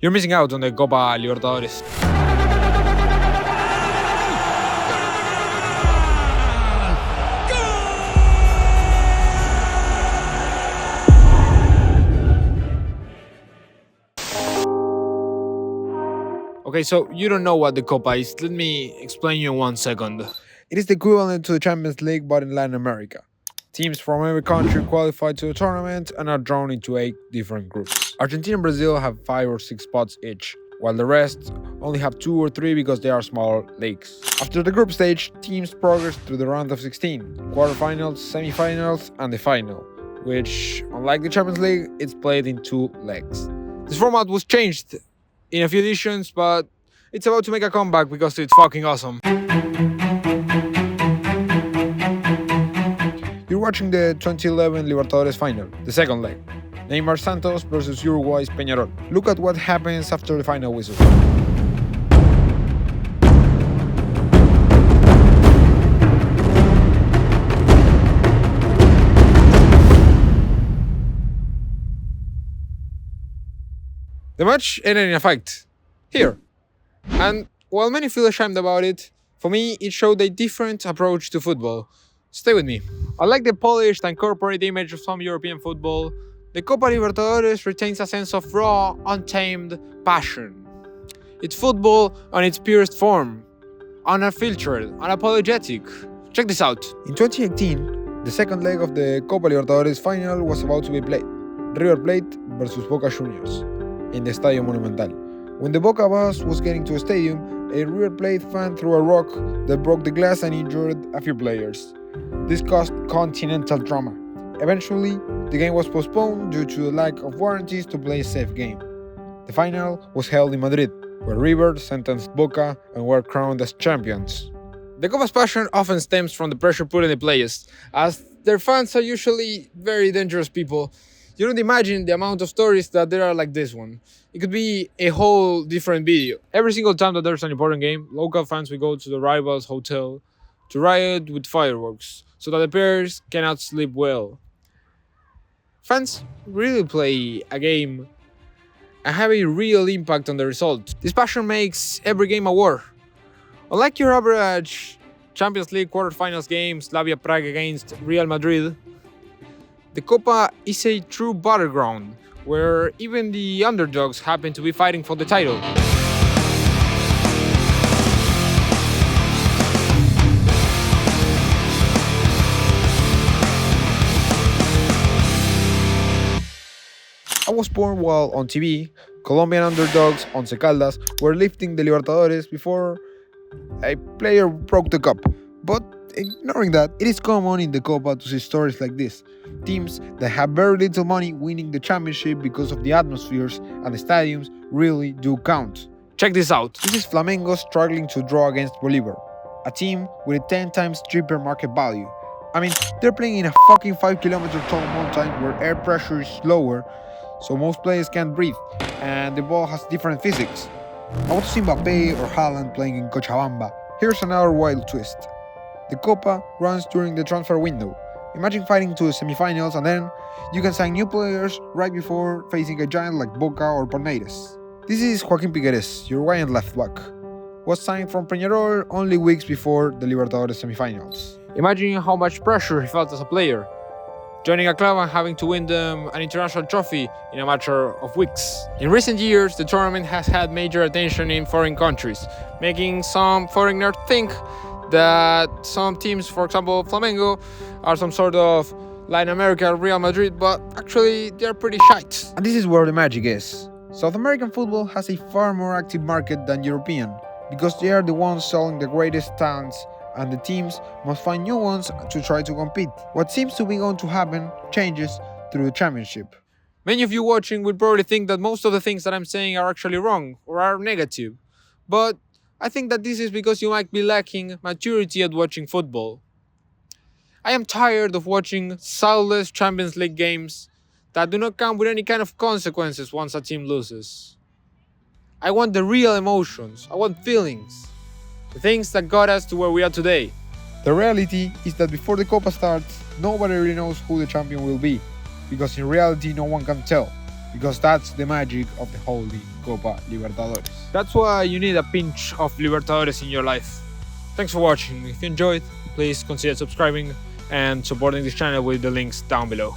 You're missing out on the Copa Libertadores. Okay, so you don't know what the Copa is. Let me explain you in 1 second. It is the equivalent to the Champions League but in Latin America. Teams from every country qualify to the tournament and are drawn into 8 different groups. Argentina and Brazil have 5 or 6 spots each, while the rest only have 2 or 3 because they are smaller leagues. After the group stage, teams progress through the round of 16, quarterfinals, semifinals, and the final, which, unlike the Champions League, it's played in 2 legs. This format was changed in a few editions, but it's about to make a comeback because it's fucking awesome. You're watching the 2011 Libertadores final, the second leg. Neymar Santos versus Uruguay's Peñarol. Look at what happens after the final whistle. The match ended in a fight. Here. And while many feel ashamed about it, for me it showed a different approach to football. Stay with me. Unlike the polished and corporate image of some European football, the Copa Libertadores retains a sense of raw, untamed passion. It's football on its purest form, unfiltered, unapologetic. Check this out. In 2018, the second leg of the Copa Libertadores final was about to be played. River Plate versus Boca Juniors in the Estadio Monumental. When the Boca bus was getting to the stadium, a River Plate fan threw a rock that broke the glass and injured a few players. This caused continental drama. Eventually, the game was postponed due to the lack of warranties to play a safe game. The final was held in Madrid, where River sentenced Boca and were crowned as champions. The Copa's passion often stems from the pressure put on the players, as their fans are usually very dangerous people. You don't imagine the amount of stories that there are like this one. It could be a whole different video. Every single time that there's an important game, local fans will go to the rival's hotel to riot with fireworks, so that the players cannot sleep well. Fans really play a game and have a real impact on the result. This passion makes every game a war. Unlike your average Champions League quarterfinals game, Slavia Prague against Real Madrid, the Copa is a true battleground where even the underdogs happen to be fighting for the title. I was born while on TV, Colombian underdogs Once Caldas were lifting the Libertadores before a player broke the cup. But ignoring that, it is common in the Copa to see stories like this. Teams that have very little money winning the championship because of the atmospheres and the stadiums really do count. Check this out. This is Flamengo struggling to draw against Bolívar, a team with a 10 times cheaper market value. I mean, they're playing in a fucking 5-kilometer tall mountain where air pressure is lower, so most players can't breathe, and the ball has different physics. I want to see Mbappé or Haaland playing in Cochabamba. Here's another wild twist. The Copa runs during the transfer window. Imagine fighting to the semifinals and then you can sign new players right before facing a giant like Boca or Palmeiras. This is Joaquín Piquerez, Uruguayan left back. Was signed from Peñarol only weeks before the Libertadores semifinals. Imagine how much pressure he felt as a player, joining a club and having to win them an international trophy in a matter of weeks. In recent years, the tournament has had major attention in foreign countries, making some foreigners think that some teams, for example Flamengo, are some sort of Latin America Real Madrid, but actually they're pretty shite. And this is where the magic is. South American football has a far more active market than European, because they are the ones selling the greatest talents, and the teams must find new ones to try to compete. What seems to be going to happen changes through the championship. Many of you watching will probably think that most of the things that I'm saying are actually wrong or are negative, but I think that this is because you might be lacking maturity at watching football. I am tired of watching soulless Champions League games that do not come with any kind of consequences once a team loses. I want the real emotions, I want feelings, the things that got us to where we are today. The reality is that before the Copa starts, nobody really knows who the champion will be, because in reality no one can tell. because that's the magic of the holy Copa Libertadores. That's why you need a pinch of Libertadores in your life. Thanks for watching. If you enjoyed, please consider subscribing and supporting this channel with the links down below.